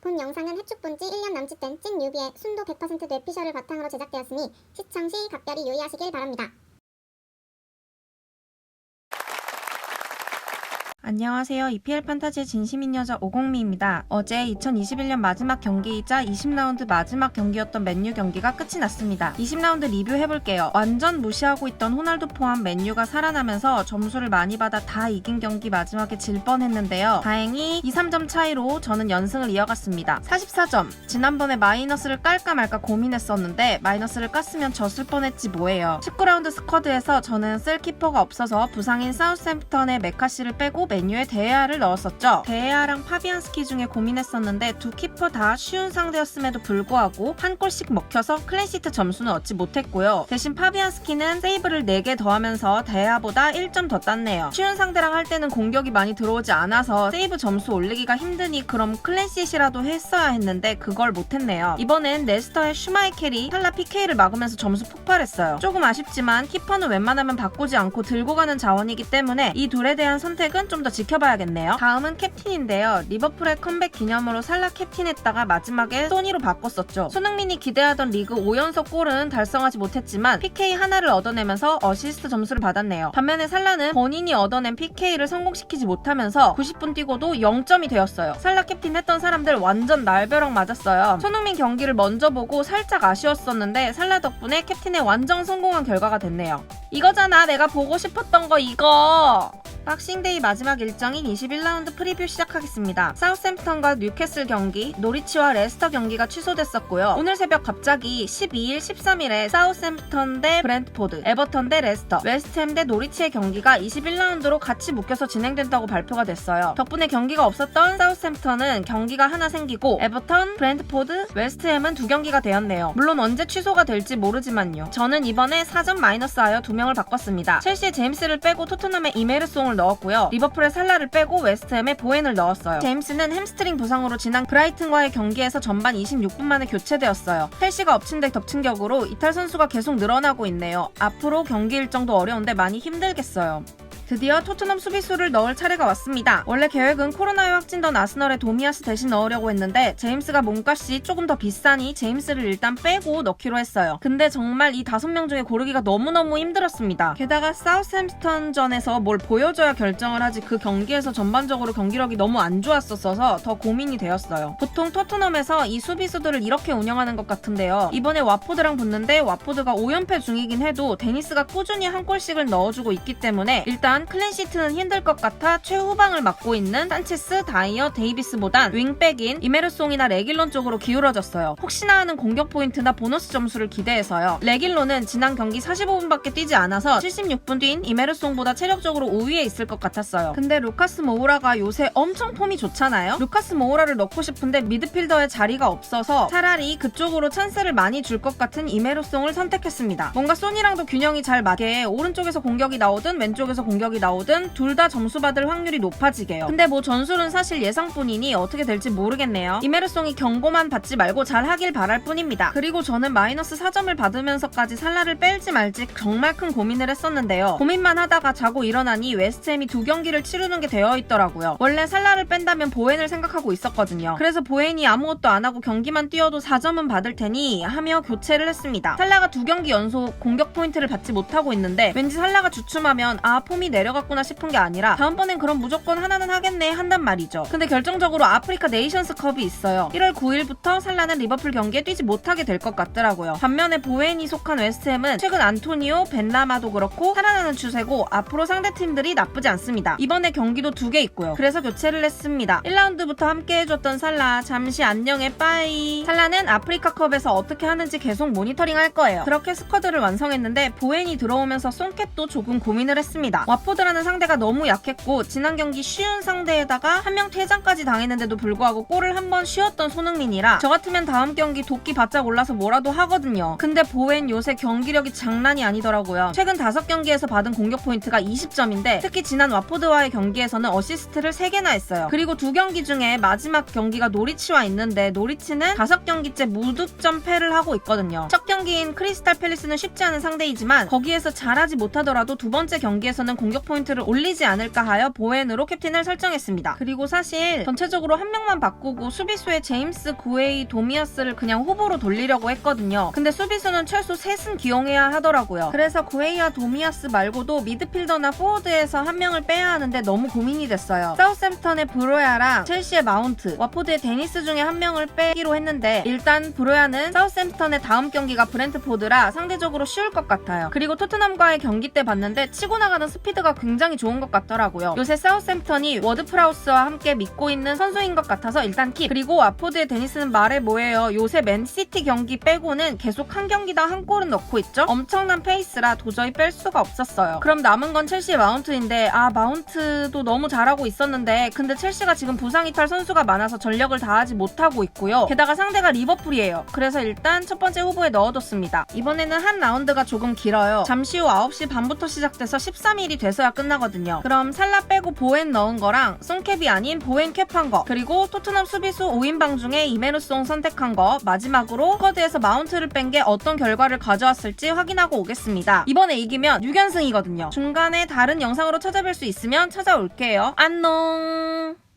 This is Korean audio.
본 영상은 해축본 지 1년 남짓된 찐 뉴비의 순도 100% 뇌피셜을 바탕으로 제작되었으니 시청 시 각별히 유의하시길 바랍니다. 안녕하세요. EPL 판타지의 진심인 여자 오공미입니다. 어제 2021년 마지막 경기이자 20라운드 마지막 경기였던 맨유 경기가 끝이 났습니다. 20라운드 리뷰해볼게요. 완전 무시하고 있던 호날두 포함 맨유가 살아나면서 점수를 많이 받아 다 이긴 경기 마지막에 질 뻔했는데요. 다행히 2-3점 차이로 저는 연승을 이어갔습니다. 44점. 지난번에 마이너스를 깔까 말까 고민했었는데 마이너스를 깠으면 졌을 뻔했지 뭐예요. 19라운드 스쿼드에서 저는 쓸 키퍼가 없어서 부상인 사우스햄프턴의 메카시를 빼고 맨유에 데헤아를 넣었었죠. 데헤아랑 파비안스키 중에 고민했었는데 두 키퍼 다 쉬운 상대였음에도 불구하고 한 골씩 먹혀서 클린시트 점수는 얻지 못했고요. 대신 파비안스키는 세이브를 4개 더하면서 데헤아보다 1점 더 땄네요. 쉬운 상대랑 할 때는 공격이 많이 들어오지 않아서 세이브 점수 올리기가 힘드니 그럼 클린시트라도 했어야 했는데 그걸 못했네요. 이번엔 레스터의 슈마이켈이 탈라 PK를 막으면서 점수 폭발했어요. 조금 아쉽지만 키퍼는 웬만하면 바꾸지 않고 들고 가는 자원이기 때문에 이 둘에 대한 선택은 좀 더 지켜봐야겠네요. 다음은 캡틴인데요. 리버풀의 컴백 기념으로 살라 캡틴했다가 마지막에 소니로 바꿨었죠. 손흥민이 기대하던 리그 5연속 골은 달성하지 못했지만 PK 하나를 얻어내면서 어시스트 점수를 받았네요. 반면에 살라는 본인이 얻어낸 PK를 성공시키지 못하면서 90분 뛰고도 0점이 되었어요. 살라 캡틴 했던 사람들 완전 날벼락 맞았어요. 손흥민 경기를 먼저 보고 살짝 아쉬웠었는데 살라 덕분에 캡틴에 완전 성공한 결과가 됐네요. 이거잖아 내가 보고 싶었던 거 이거! 박싱데이 마지막 일정인 21라운드 프리뷰 시작하겠습니다. 사우스햄프턴과 뉴캐슬 경기, 노리치와 레스터 경기가 취소됐었고요. 오늘 새벽 갑자기 12일, 13일에 사우스햄프턴 대 브랜트포드, 에버턴 대 레스터, 웨스트햄 대 노리치의 경기가 21라운드로 같이 묶여서 진행된다고 발표가 됐어요. 덕분에 경기가 없었던 사우스햄프턴은 경기가 하나 생기고 에버턴, 브랜트포드, 웨스트햄은 2경기가 되었네요. 물론 언제 취소가 될지 모르지만요. 저는 이번에 4점 마이너스하여 2명을 바꿨습니다. 첼시의 제임스를 빼고 토트넘의 이메르송을 넣었고요. 리버풀의 살라를 빼고 웨스트햄에 보엔을 넣었어요. 제임스는 햄스트링 부상으로 지난 브라이튼과의 경기에서 전반 26분 만에 교체되었어요. 첼시가 엎친 데 덮친 격으로 이탈 선수가 계속 늘어나고 있네요. 앞으로 경기 일정도 어려운데 많이 힘들겠어요. 드디어 토트넘 수비수를 넣을 차례가 왔습니다. 원래 계획은 코로나에 확진된 아스널의 도미아스 대신 넣으려고 했는데 제임스가 몸값이 조금 더 비싸니 제임스를 일단 빼고 넣기로 했어요. 근데 정말 이 5명 중에 고르기가 너무너무 힘들었습니다. 게다가 사우스햄프턴전에서 뭘 보여줘야 결정을 하지 그 경기에서 전반적으로 경기력이 너무 안 좋았었어서 더 고민이 되었어요. 보통 토트넘에서 이 수비수들을 이렇게 운영하는 것 같은데요. 이번에 와포드랑 붙는데 와포드가 5연패 중이긴 해도 데니스가 꾸준히 한 골씩을 넣어주고 있기 때문에 일단 클린시트는 힘들 것 같아 최후방을 맡고 있는 산체스, 다이어, 데이비스보단 윙백인 이메르송이나 레길론 쪽으로 기울어졌어요. 혹시나 하는 공격 포인트나 보너스 점수를 기대해서요. 레길론은 지난 경기 45분밖에 뛰지 않아서 76분 뛴 이메르송보다 체력적으로 우위에 있을 것 같았어요. 근데 루카스 모우라가 요새 엄청 폼이 좋잖아요? 루카스 모우라를 넣고 싶은데 미드필더에 자리가 없어서 차라리 그쪽으로 찬스를 많이 줄 것 같은 이메르송을 선택했습니다. 뭔가 소니랑도 균형이 잘 맞게 오른쪽에서 공격이 나오든 왼쪽에서 공격이 나오든 둘 다 점수 받을 확률이 높아지게요. 근데 뭐 전술은 사실 예상뿐이니 어떻게 될지 모르겠네요. 이메르송이 경고만 받지 말고 잘 하길 바랄 뿐입니다. 그리고 저는 마이너스 4점을 받으면서까지 살라를 뺄지 말지 정말 큰 고민을 했었는데요. 고민만 하다가 자고 일어나니 웨스트햄이 2경기를 치르는 게 되어 있더라고요. 원래 살라를 뺀다면 보엔을 생각하고 있었거든요. 그래서 보엔이 아무것도 안 하고 경기만 뛰어도 4점은 받을 테니 하며 교체를 했습니다. 살라가 2경기 연속 공격 포인트를 받지 못하고 있는데 왠지 살라가 주춤하면 폼이 내려갔구나 싶은 게 아니라 다음번엔 그럼 무조건 하나는 하겠네 한단 말이죠. 근데 결정적으로 아프리카 네이션스컵이 있어요. 1월 9일부터 살라는 리버풀 경기에 뛰지 못하게 될 것 같더라고요. 반면에 보엔이 속한 웨스트햄은 최근 안토니오, 벤라마도 그렇고 살아나는 추세고 앞으로 상대팀들이 나쁘지 않습니다. 이번에 경기도 2개 있고요. 그래서 교체를 했습니다. 1라운드부터 함께 해줬던 살라 잠시 안녕해 빠이. 살라는 아프리카컵에서 어떻게 하는지 계속 모니터링 할 거예요. 그렇게 스쿼드를 완성했는데 보엔이 들어오면서 송캣도 조금 고민을 했습니다. 와포드라는 상대가 너무 약했고 지난 경기 쉬운 상대에다가 한 명 퇴장까지 당했는데도 불구하고 골을 한 번 쉬었던 손흥민이라 저 같으면 다음 경기 도끼 바짝 올라서 뭐라도 하거든요. 근데 보엔 요새 경기력이 장난이 아니더라고요. 최근 5경기에서 받은 공격 포인트가 20점인데 특히 지난 와포드와의 경기에서는 어시스트를 3개나 했어요. 그리고 2경기 중에 마지막 경기가 노리치와 있는데 노리치는 5경기째 무득점 패를 하고 있거든요. 첫 경기인 크리스탈 팰리스는 쉽지 않은 상대이지만 거기에서 잘하지 못하더라도 두 번째 경기에서는 공격 공격 포인트를 올리지 않을까 하여 보웬으로 캡틴을 설정했습니다. 그리고 사실 전체적으로 한 명만 바꾸고 수비수의 제임스, 구웨이, 도미아스를 그냥 후보로 돌리려고 했거든요. 근데 수비수는 최소 3은 기용해야 하더라고요. 그래서 구웨이와 도미아스 말고도 미드필더나 포워드에서 한 명을 빼야 하는데 너무 고민이 됐어요. 사우샘프턴의 브로야랑 첼시의 마운트, 와포드의 데니스 중에 한 명을 빼기로 했는데 일단 브로야는 사우샘프턴의 다음 경기가 브렌트포드라 상대적으로 쉬울 것 같아요. 그리고 토트넘과의 경기 때 봤는데 치고 나가는 스피드가 굉장히 좋은 것 같더라고요. 요새 사우샘프턴이 워드프라우스와 함께 믿고 있는 선수인 것 같아서 일단 킵. 그리고 와포드의 데니스는 말해 뭐해요. 요새 맨시티 경기 빼고는 계속 한 경기당 한 골은 넣고 있죠. 엄청난 페이스라 도저히 뺄 수가 없었어요. 그럼 남은 건 첼시의 마운트인데 마운트도 너무 잘하고 있었는데 근데 첼시가 지금 부상 이탈 선수가 많아서 전력을 다하지 못하고 있고요. 게다가 상대가 리버풀이에요. 그래서 일단 첫 번째 후보에 넣어뒀습니다. 이번에는 한 라운드가 조금 길어요. 잠시 후 9시 반부터 시작돼서 13일이 돼서야 끝나거든요. 그럼 살라 빼고 보웬 넣은 거랑 송캡이 아닌 보웬 캡한 거, 그리고 토트넘 수비수 5인방 중에 이메누송 선택한 거, 마지막으로 스쿼드에서 마운트를 뺀 게 어떤 결과를 가져왔을지 확인하고 오겠습니다. 이번에 이기면 6연승이거든요. 중간에 다른 영상으로 찾아뵐 수 있으면 찾아올게요. 안녕.